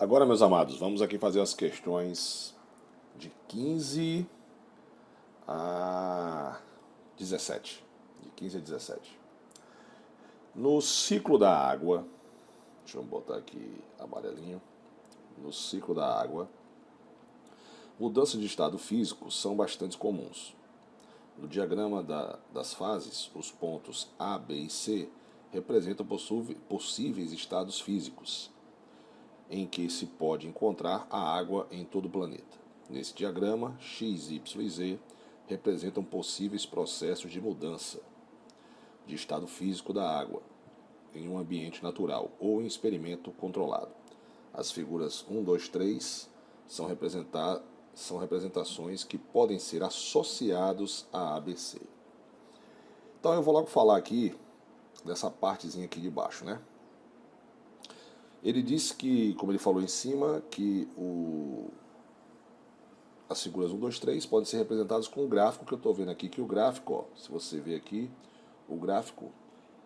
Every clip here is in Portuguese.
Agora, meus amados, vamos aqui fazer as questões de 15 a 17. De 15 a 17. No ciclo da água, deixa eu botar aqui amarelinho. No ciclo da água, mudanças de estado físico são bastante comuns. No diagrama das fases, os pontos A, B e C representam possíveis estados físicos em que se pode encontrar a água em todo o planeta. Nesse diagrama, X, Y e Z representam possíveis processos de mudança de estado físico da água em um ambiente natural ou em experimento controlado. As figuras 1, 2, 3 são representações que podem ser associados a ABC. Então eu vou logo falar aqui dessa partezinha aqui de baixo, né? Ele disse que, como ele falou em cima, que as figuras 1, 2, 3 podem ser representadas com o gráfico que eu estou vendo aqui, que o gráfico, ó, se você ver aqui, o gráfico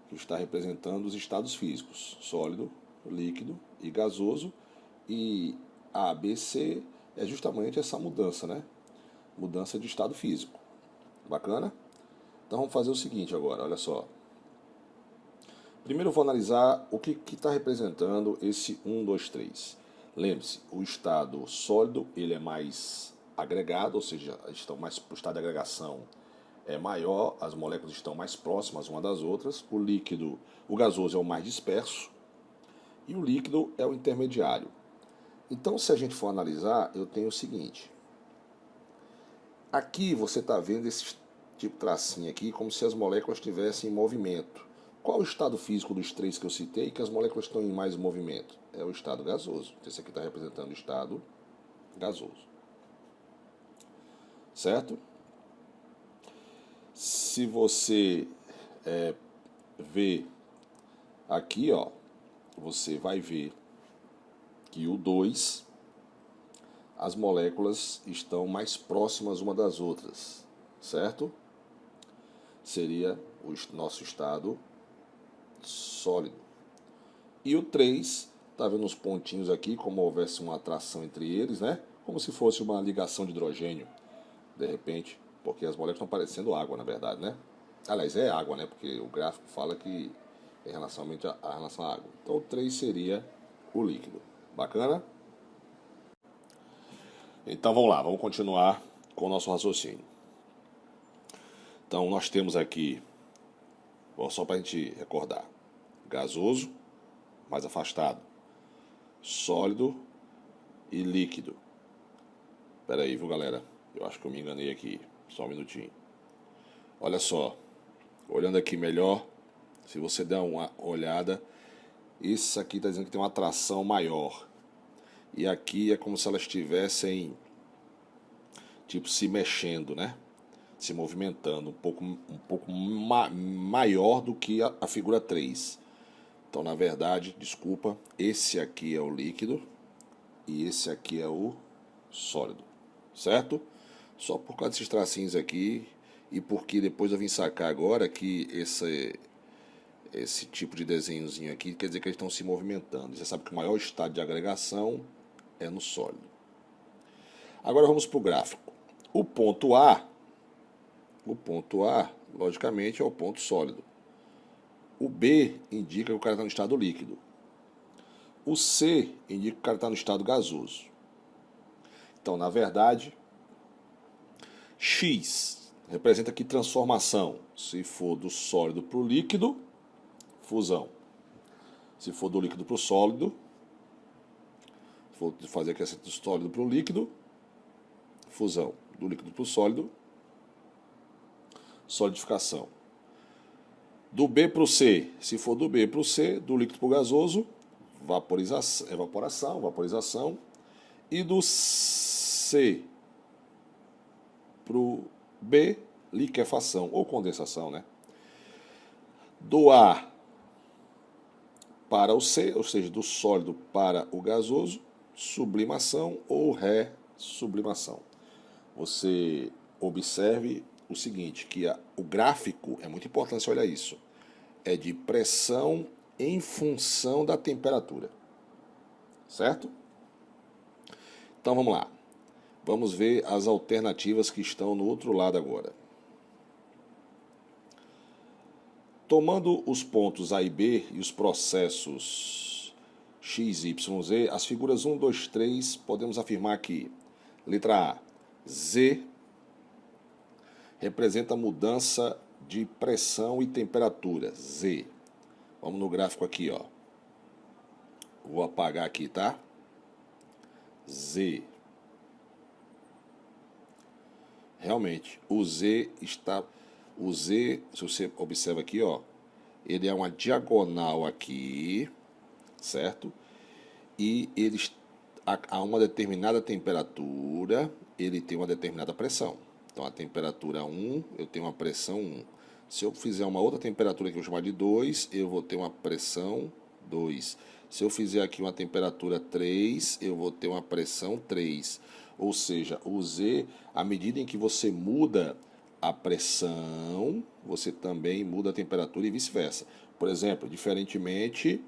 que está representando os estados físicos, sólido, líquido e gasoso, e A, B, C é justamente essa mudança, né? Mudança de estado físico. Bacana? Então vamos fazer o seguinte agora, olha só. Primeiro eu vou analisar o que está representando esse 1, 2, 3. Lembre-se, o estado sólido ele é mais agregado, ou seja, o estado de agregação é maior, as moléculas estão mais próximas uma das outras. O líquido, o gasoso é o mais disperso e o líquido é o intermediário. Então, se a gente for analisar, eu tenho o seguinte. Aqui você está vendo esse tipo de tracinho aqui como se as moléculas estivessem em movimento. Qual o estado físico dos três que eu citei que as moléculas estão em mais movimento? É o estado gasoso. Esse aqui está representando o estado gasoso. Certo? Se você ver aqui, ó, você vai ver que o 2, as moléculas estão mais próximas uma das outras, certo? Seria o nosso estado sólido. E o 3, tá vendo uns pontinhos aqui, como houvesse uma atração entre eles, né? Como se fosse uma ligação de hidrogênio, de repente, porque as moléculas estão parecendo água, na verdade, né? Aliás, é água, né? Porque o gráfico fala que em relação à água. Então o 3 seria o líquido. Bacana? Então vamos lá, vamos continuar com o nosso raciocínio. Então nós temos aqui, só para a gente recordar, gasoso, mais afastado, sólido e líquido. Espera aí, viu, galera? Eu acho que eu me enganei aqui, só um minutinho. Olha só, olhando aqui melhor, se você der uma olhada, isso aqui está dizendo que tem uma atração maior. E aqui é como se elas estivessem, tipo, se mexendo, né? Se movimentando, um pouco maior do que a figura 3. Então, na verdade, desculpa, esse aqui é o líquido e esse aqui é o sólido, certo? Só por causa desses tracinhos aqui e porque depois eu vim sacar agora que esse tipo de desenhozinho aqui quer dizer que eles estão se movimentando. Você sabe que o maior estado de agregação é no sólido. Agora vamos para o gráfico. O ponto A, logicamente, é o ponto sólido. O B indica que o cara está no estado líquido. O C indica que o cara está no estado gasoso. Então, na verdade, X representa aqui transformação. Se for do sólido para o líquido, fusão. Se for do líquido para o sólido, vou fazer aqui do sólido para o líquido, fusão. Do líquido para o sólido, solidificação. Do B para o C, se for do B para o C, do líquido para o gasoso, vaporização. E do C para o B, liquefação ou condensação, né? Do A para o C, ou seja, do sólido para o gasoso, sublimação ou ressublimação. Você observe o seguinte, que o gráfico, é muito importante você olhar isso, é de pressão em função da temperatura, certo? Então vamos lá. Vamos ver as alternativas que estão no outro lado agora. Tomando os pontos A e B e os processos X, Y, Z, as figuras 1, 2, 3, podemos afirmar que, letra A, Z representa mudança de pressão e temperatura, Z. Vamos no gráfico aqui, ó. Vou apagar aqui, tá? Z. Realmente, o Z, se você observa aqui, ó, ele é uma diagonal aqui, certo? E ele a uma determinada temperatura, ele tem uma determinada pressão. Então a temperatura 1, eu tenho uma pressão 1. Se eu fizer uma outra temperatura que eu vou chamar de 2, eu vou ter uma pressão 2. Se eu fizer aqui uma temperatura 3, eu vou ter uma pressão 3. Ou seja, o Z, à medida em que você muda a pressão, você também muda a temperatura e vice-versa. Por exemplo, diferentemente,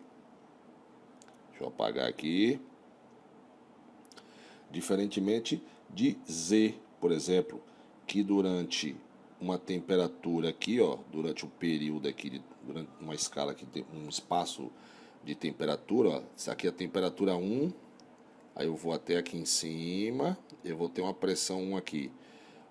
deixa eu apagar aqui, diferentemente de Z, por exemplo, que durante uma temperatura aqui, ó, durante um período aqui, durante uma escala aqui, um espaço de temperatura, ó, isso aqui é a temperatura 1, aí eu vou até aqui em cima, eu vou ter uma pressão 1 aqui.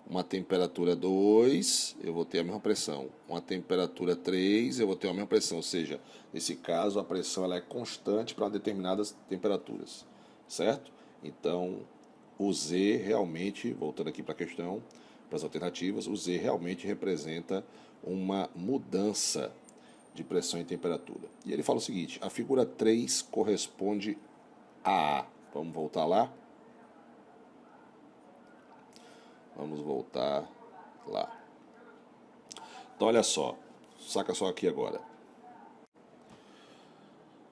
Uma temperatura 2, eu vou ter a mesma pressão. Uma temperatura 3, eu vou ter a mesma pressão. Ou seja, nesse caso, a pressão ela é constante para determinadas temperaturas. Certo? Então, o Z realmente, voltando aqui para a questão, para as alternativas, o Z realmente representa uma mudança de pressão e temperatura. E ele fala o seguinte, a figura 3 corresponde a A. Vamos voltar lá? Vamos voltar lá. Então, olha só. Saca só aqui agora.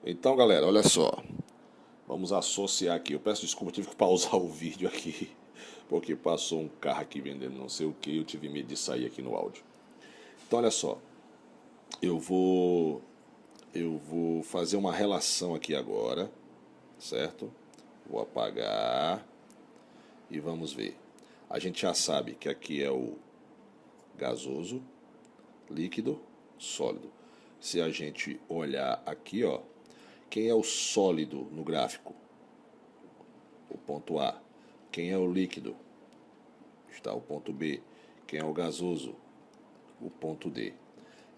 Então, galera, olha só. Vamos associar aqui. Eu peço desculpa, eu tive que pausar o vídeo aqui, porque passou um carro aqui vendendo não sei o que, eu tive medo de sair aqui no áudio. Então, olha só. Eu vou fazer uma relação aqui agora, certo? Vou apagar e vamos ver. A gente já sabe que aqui é o gasoso, líquido, sólido. Se a gente olhar aqui, ó, quem é o sólido no gráfico? O ponto A. Quem é o líquido? Está o ponto B. Quem é o gasoso? O ponto D.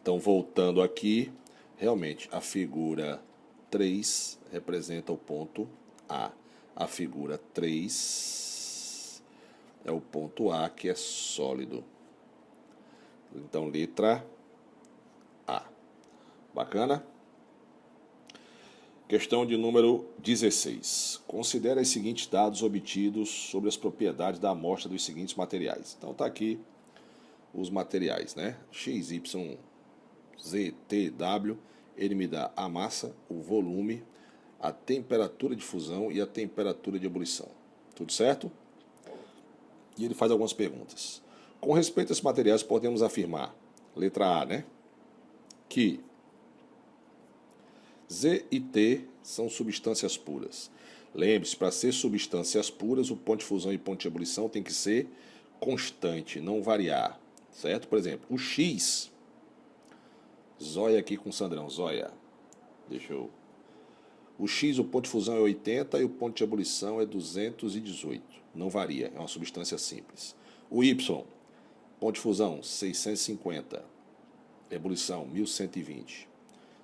Então, voltando aqui, realmente a figura 3 representa o ponto A. A figura 3 é o ponto A, que é sólido. Então, letra A. Bacana? Questão de número 16. Considere os seguintes dados obtidos sobre as propriedades da amostra dos seguintes materiais. Então, está aqui os materiais, né? X, Y, Z, T, W. Ele me dá a massa, o volume, a temperatura de fusão e a temperatura de ebulição. Tudo certo? E ele faz algumas perguntas. Com respeito a esses materiais, podemos afirmar, letra A, né? Que Z e T são substâncias puras. Lembre-se, para ser substâncias puras, o ponto de fusão e ponto de ebulição tem que ser constante, não variar. Certo? Por exemplo, o X, zóia aqui com o Sandrão, zóia. O X, o ponto de fusão é 80 e o ponto de ebulição é 218. Não varia, é uma substância simples. O Y, ponto de fusão 650, ebulição 1120.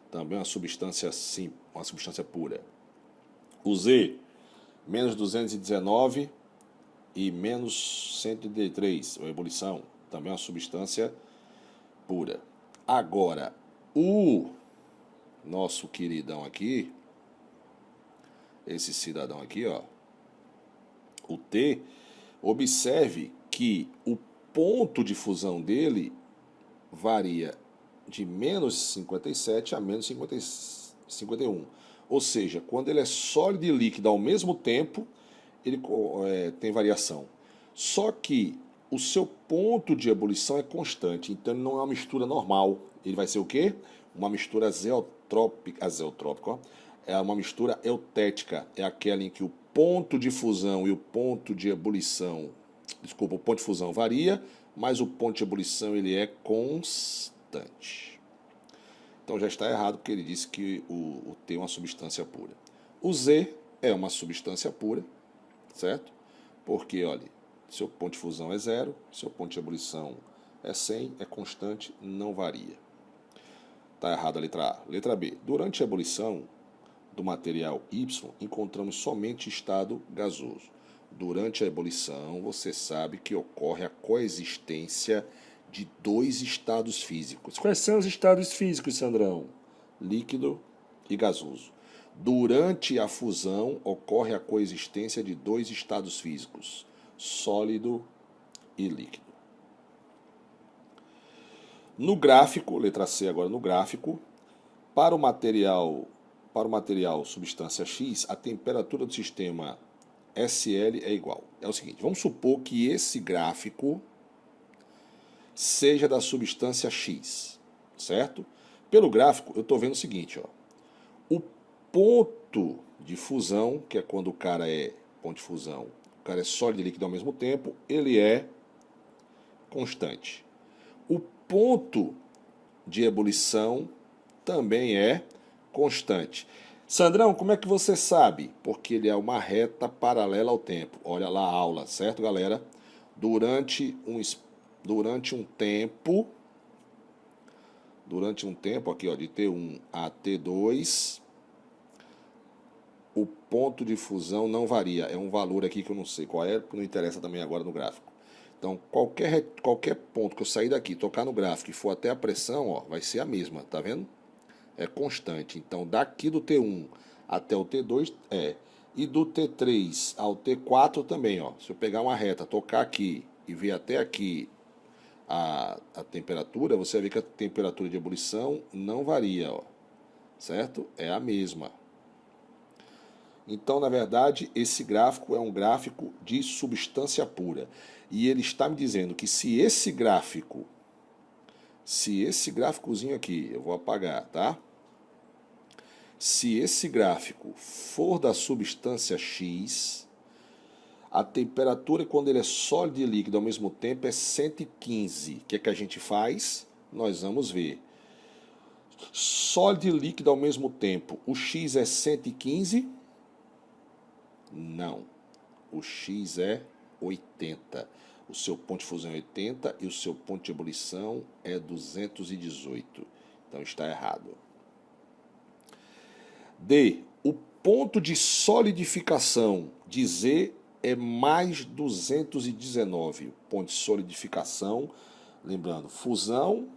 Também uma substância simples, uma substância pura. O Z, menos 219 e menos 133, a ebulição, também uma substância pura. Agora, o nosso queridão aqui, esse cidadão aqui, ó, o T, observe que o ponto de fusão dele varia de menos 57 a menos 51. Ou seja, quando ele é sólido e líquido ao mesmo tempo, ele tem variação. Só que o seu ponto de ebulição é constante, então ele não é uma mistura normal. Ele vai ser o quê? Uma mistura azeotrópica, ó. É uma mistura eutética, é aquela em que o ponto de fusão e o ponto de ebulição, desculpa, o ponto de fusão varia, mas o ponto de ebulição ele é constante. Então já está errado porque ele disse que o T é uma substância pura. O Z é uma substância pura, certo? Porque, olha, seu ponto de fusão é 0, seu ponto de ebulição é 100, é constante, não varia. Está errado a letra A. Letra B. Durante a ebulição do material Y, encontramos somente estado gasoso. Durante a ebulição, você sabe que ocorre a coexistência de dois estados físicos. Quais são os estados físicos, Sandrão? Líquido e gasoso. Durante a fusão, ocorre a coexistência de dois estados físicos, sólido e líquido. No gráfico, letra C agora no gráfico, para o material substância X, a temperatura do sistema SL é igual. É o seguinte, vamos supor que esse gráfico seja da substância X, certo? Pelo gráfico, eu estou vendo o seguinte, ó, o ponto de fusão, que é quando o cara é ponto de fusão, o cara é sólido e líquido ao mesmo tempo, ele é constante. O ponto de ebulição também é constante. Sandrão, como é que você sabe? Porque ele é uma reta paralela ao tempo. Olha lá a aula, certo, galera? Durante um tempo, aqui ó, de T1 a T2, o ponto de fusão não varia. É um valor aqui que eu não sei qual é, porque não interessa também agora no gráfico. Então, qualquer ponto que eu sair daqui, tocar no gráfico e for até a pressão, ó, vai ser a mesma, tá vendo? É constante. Então, daqui do T1 até o T2 é. E do T3 ao T4 também, ó. Se eu pegar uma reta, tocar aqui e ver até aqui a temperatura, você vai ver que a temperatura de ebulição não varia, ó. Certo? É a mesma. Então, na verdade, esse gráfico é um gráfico de substância pura. E ele está me dizendo que se esse gráficozinho aqui, eu vou apagar, tá? Se esse gráfico for da substância X, a temperatura quando ele é sólido e líquido ao mesmo tempo é 115. O que é que a gente faz? Nós vamos ver. Sólido e líquido ao mesmo tempo, o X é 115? Não. O X é 80. O seu ponto de fusão é 80 e o seu ponto de ebulição é 218. Então está errado. D. O ponto de solidificação de Z é mais 219. O ponto de solidificação, lembrando, fusão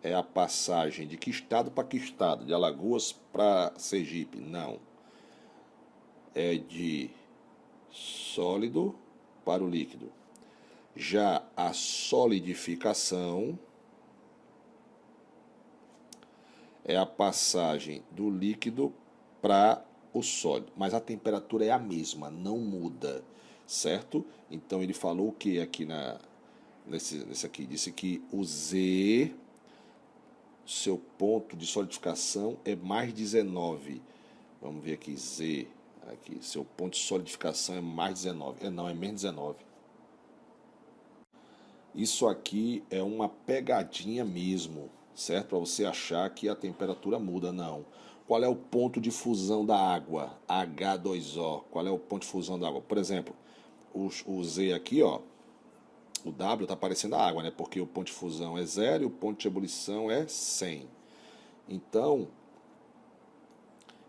é a passagem de que estado para que estado? De Alagoas para Sergipe? Não. É de sólido para o líquido. Já a solidificação é a passagem do líquido para o sólido, mas a temperatura é a mesma, não muda, certo? Então ele falou o que aqui nesse aqui? Disse que o Z, seu ponto de solidificação é mais 19. Vamos ver aqui, Z. Aqui, seu ponto de solidificação é mais 19. Não, é menos 19. Isso aqui é uma pegadinha mesmo, certo? Para você achar que a temperatura muda, não. Qual é o ponto de fusão da água? H2O. Qual é o ponto de fusão da água? Por exemplo, o Z aqui, ó, o W está parecendo a água, né? Porque o ponto de fusão é 0 e o ponto de ebulição é 100. Então,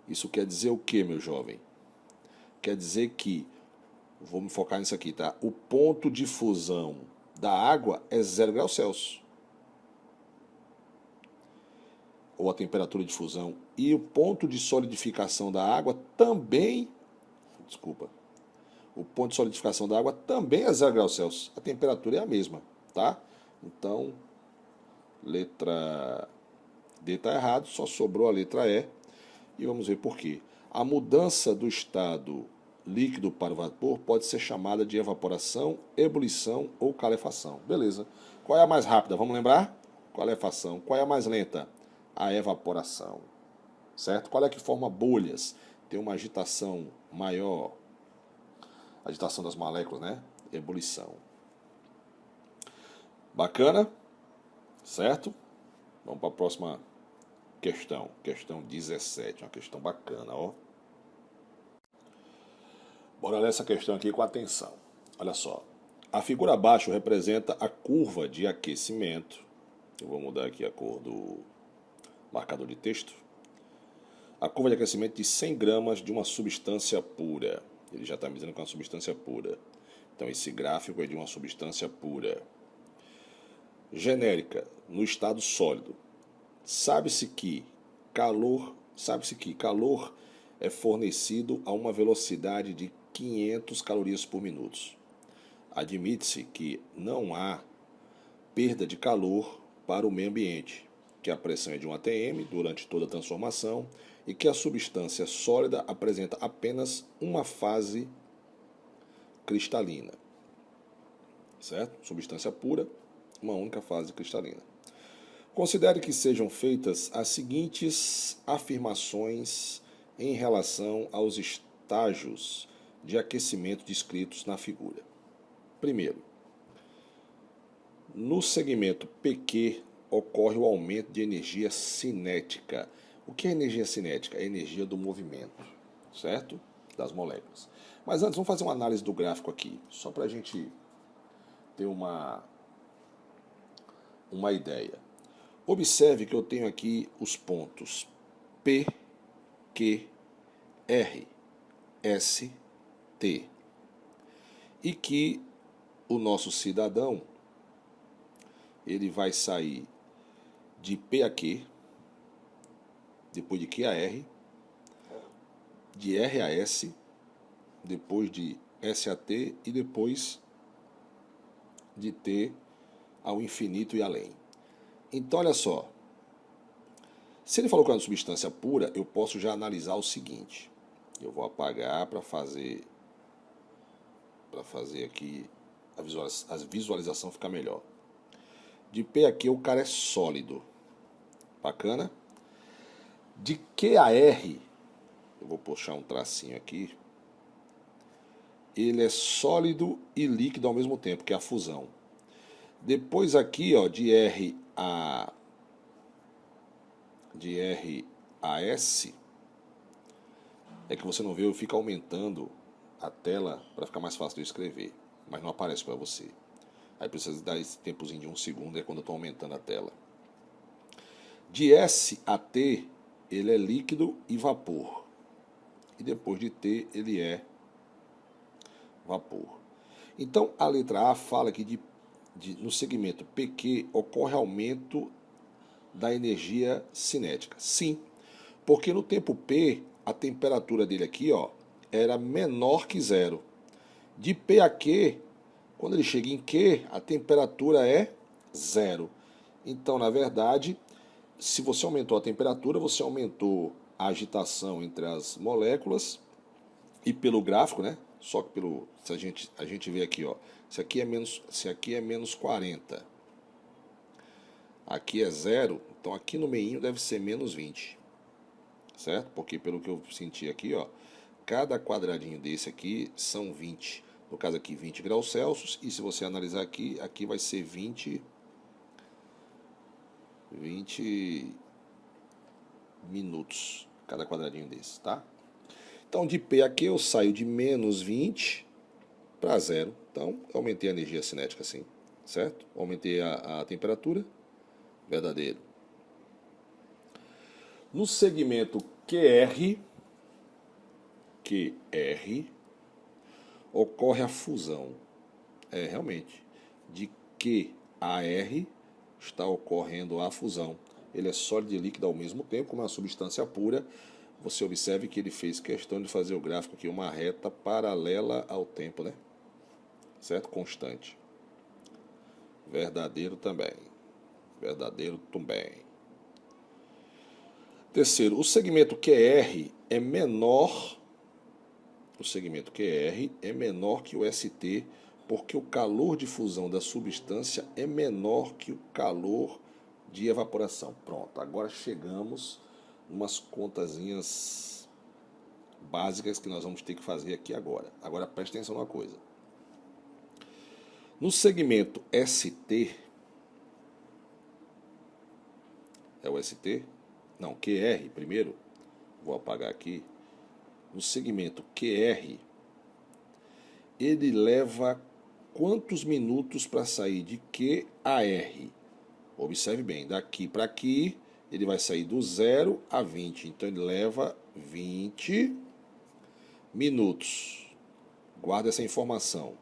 isso quer dizer o que, meu jovem? Quer dizer que, vou me focar nisso aqui, tá? O ponto de fusão da água é 0 graus Celsius. Ou a temperatura de fusão. E o ponto de solidificação da água também, o ponto de solidificação da água também é 0 graus Celsius. A temperatura é a mesma, tá? Então, letra D está errado, só sobrou a letra E. E vamos ver por quê. A mudança do estado líquido para o vapor pode ser chamada de evaporação, ebulição ou calefação. Beleza. Qual é a mais rápida? Vamos lembrar? Calefação. Qual é a mais lenta? A evaporação. certo? Qual é que forma bolhas? Tem uma agitação maior, agitação das moléculas, né? Ebulição. Bacana? Certo? Vamos para a próxima questão. Questão 17, uma questão bacana, ó. Bora ler essa questão aqui com atenção. Olha só. A figura abaixo representa a curva de aquecimento. Eu vou mudar aqui a cor do marcador de texto. A curva de aquecimento de 100 gramas de uma substância pura. Ele já está me dizendo que é uma substância pura. Então esse gráfico é de uma substância pura. Genérica, no estado sólido. Sabe-se que calor é fornecido a uma velocidade de 500 calorias por minuto. Admite-se que não há perda de calor para o meio ambiente, que a pressão é de 1 atm durante toda a transformação e que a substância sólida apresenta apenas uma fase cristalina. Certo? Substância pura, uma única fase cristalina. Considere que sejam feitas as seguintes afirmações em relação aos estágios de aquecimento descritos na figura. Primeiro, no segmento PQ ocorre o aumento de energia cinética. O que é energia cinética? É a energia do movimento, certo? Das moléculas. Mas antes, vamos fazer uma análise do gráfico aqui, só para a gente ter uma ideia. Observe que eu tenho aqui os pontos P, Q, R, S, T. E que o nosso cidadão, ele vai sair de P a Q, depois de Q a R, de R a S, depois de S a T e depois de T ao infinito e além. Então, olha só. Se ele falou que é uma substância pura, eu posso já analisar o seguinte. Eu vou apagar para fazer aqui a visualização ficar melhor. De P a Q o cara é sólido. Bacana? De Q a R, eu vou puxar um tracinho aqui. Ele é sólido e líquido ao mesmo tempo, que é a fusão. Depois aqui, ó, de R a S, é que você não vê, eu fico aumentando a tela para ficar mais fácil de eu escrever, mas não aparece para você. Aí precisa dar esse tempozinho de 1 segundo, é quando eu estou aumentando a tela. De S a T, ele é líquido e vapor. E depois de T, ele é vapor. Então, a letra A fala que no segmento PQ ocorre aumento da energia cinética. Sim, porque no tempo P, a temperatura dele aqui, ó, era menor que zero. De P a Q, quando ele chega em Q, a temperatura é zero. Então, na verdade, se você aumentou a temperatura, você aumentou a agitação entre as moléculas e pelo gráfico, né? Só que se a gente vê aqui, ó, se aqui é menos 40, aqui é zero, então aqui no meio deve ser menos 20, certo? Porque pelo que eu senti aqui, ó, cada quadradinho desse aqui são 20. No caso aqui, 20 graus Celsius, e se você analisar aqui, aqui vai ser 20 minutos, cada quadradinho desse, tá? Então, de P a Q eu saio de menos 20 para zero. Então, aumentei a energia cinética assim, certo? Aumentei a temperatura, verdadeiro. No segmento QR, ocorre a fusão. Realmente, de Q a R está ocorrendo a fusão. Ele é sólido e líquido ao mesmo tempo, como uma substância pura. Você observe que ele fez questão de fazer o gráfico aqui uma reta paralela ao tempo, né? Certo? Constante. Verdadeiro também. Verdadeiro também. Terceiro, o segmento QR é menor. O segmento QR é menor que o ST, porque o calor de fusão da substância é menor que o calor de evaporação. Pronto, agora chegamos umas contazinhas básicas que nós vamos ter que fazer aqui agora. Agora preste atenção numa coisa. No segmento ST, é o ST? Não, QR primeiro. Vou apagar aqui. No segmento QR, ele leva quantos minutos para sair de Q a R? Observe bem, daqui para aqui, ele vai sair do 0 a 20. Então ele leva 20 minutos. Guarda essa informação.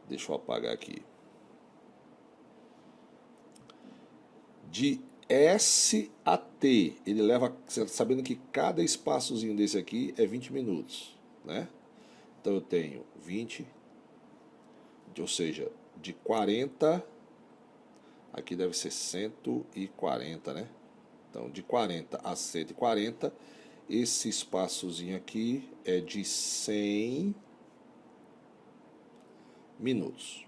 Deixa eu apagar aqui. De S a T, ele leva, sabendo que cada espaçozinho desse aqui é 20 minutos, né? Então eu tenho 20, ou seja, de 40, aqui deve ser 140, né? Então de 40 a 140, esse espaçozinho aqui é de 100 minutos.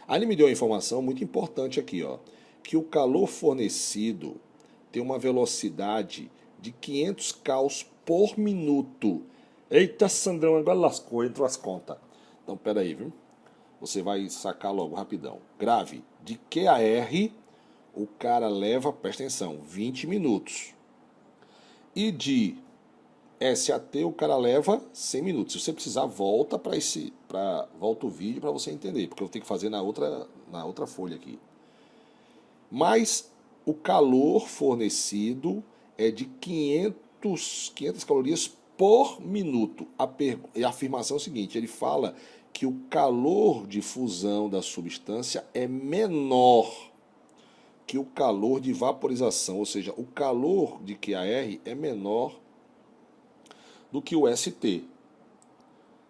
Aí ele me deu uma informação muito importante aqui, ó, que o calor fornecido tem uma velocidade de 500 caus por minuto. Eita, Sandrão, agora lascou, entrou as contas. Então, peraí, viu? Você vai sacar logo, rapidão. Grave, de Q a R, o cara leva, presta atenção, 20 minutos. E de S a T, o cara leva 100 minutos. Se você precisar, volta volta o vídeo para você entender, porque eu tenho que fazer na outra folha aqui. Mas o calor fornecido é de 500 calorias por minuto. E a afirmação é a seguinte, ele fala que o calor de fusão da substância é menor que o calor de vaporização, ou seja, o calor de QAR é menor do que o ST,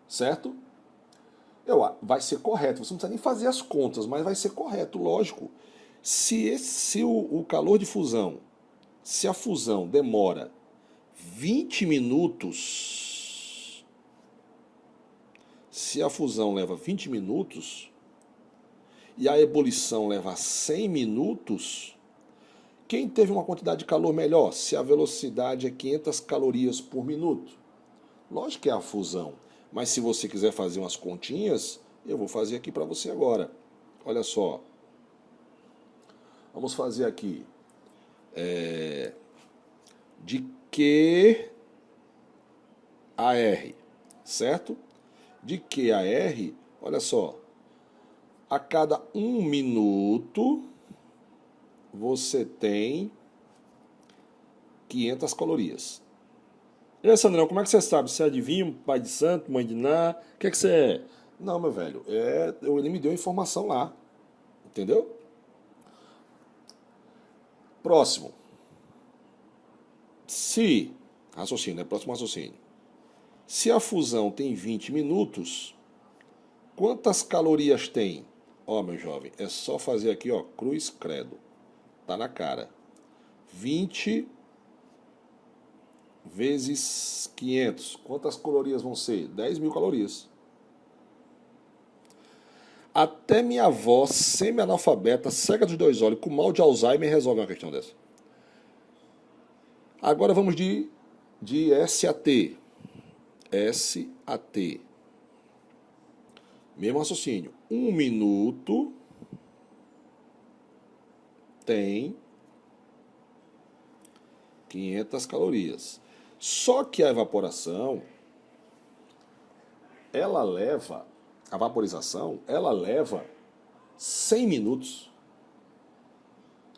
certo? Vai ser correto, você não precisa nem fazer as contas, mas vai ser correto, lógico. Se o calor de fusão, se a fusão demora 20 minutos, se a fusão leva 20 minutos e a ebulição leva 100 minutos, quem teve uma quantidade de calor melhor? Se a velocidade é 500 calorias por minuto. Lógico que é a fusão, mas se você quiser fazer umas continhas, eu vou fazer aqui para você agora. Olha só. Vamos fazer aqui de Q a R, certo? De Q a R, olha só, a cada 1 minuto você tem 500 calorias. E aí, Sandrão, como é que você sabe? Você é adivinha, pai de santo, mãe de Ná? O que é que você é? Não, meu velho, ele me deu a informação lá, entendeu? Próximo. Raciocínio, né? Próximo raciocínio. Se a fusão tem 20 minutos, quantas calorias tem? Ó, meu jovem, é só fazer aqui, ó, cruz credo. Tá na cara. 20 vezes 500. Quantas calorias vão ser? 10.000 calorias. Até minha avó, semi-analfabeta, cega dos 2 olhos, com mal de Alzheimer, resolve uma questão dessa. Agora vamos de S a T. S a T. Mesmo raciocínio. 1 minuto tem 500 calorias. Só que a evaporação, a vaporização, ela leva 100 minutos.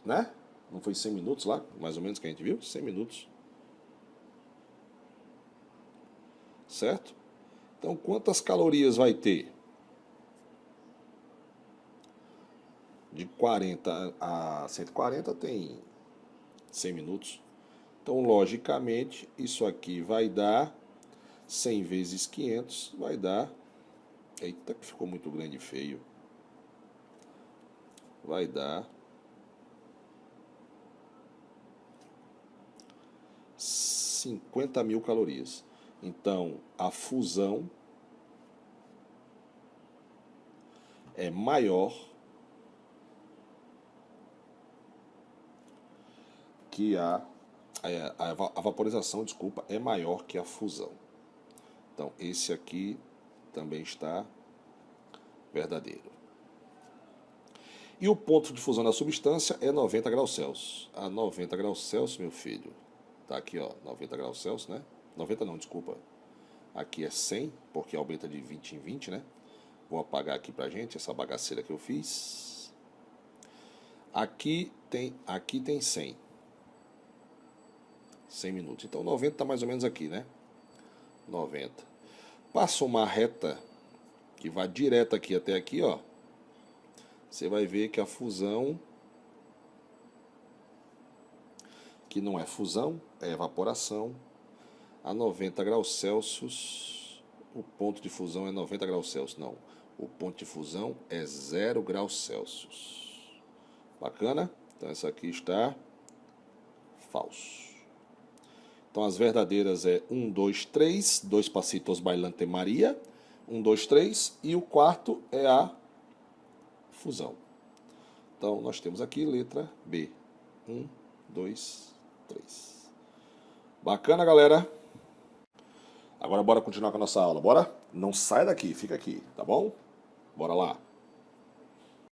Né? Não foi 100 minutos lá, mais ou menos, que a gente viu? 100 minutos. Certo? Então, quantas calorias vai ter? De 40 a 140 tem 100 minutos. Então, logicamente, isso aqui vai dar 100 vezes 500, vai dar... Eita, que ficou muito grande e feio. Vai dar 50.000 calorias. Então, a fusão é maior que a vaporização, desculpa, é maior que a fusão. Então, esse aqui também está verdadeiro. E o ponto de fusão da substância é 90 graus Celsius. A 90 graus Celsius, meu filho, tá aqui, ó, 90 graus Celsius, né? 90 não, desculpa. Aqui é 100, porque aumenta de 20 em 20, né? Vou apagar aqui pra gente essa bagaceira que eu fiz. Aqui tem 100. 100 minutos. Então 90 tá mais ou menos aqui, né? 90. Passa uma reta que vai direto aqui até aqui, ó. Você vai ver que a fusão, que não é fusão, é evaporação, a 90 graus Celsius, o ponto de fusão é 90 graus Celsius, não. O ponto de fusão é 0 graus Celsius. Bacana? Então essa aqui está falso. Então as verdadeiras é 1, 2, 3, 2 pasitos bailante Maria, 1, 2, 3, e o quarto é a fusão. Então nós temos aqui letra B. 1, 2, 3. Bacana, galera? Agora bora continuar com a nossa aula, bora? Não sai daqui, fica aqui, tá bom? Bora lá.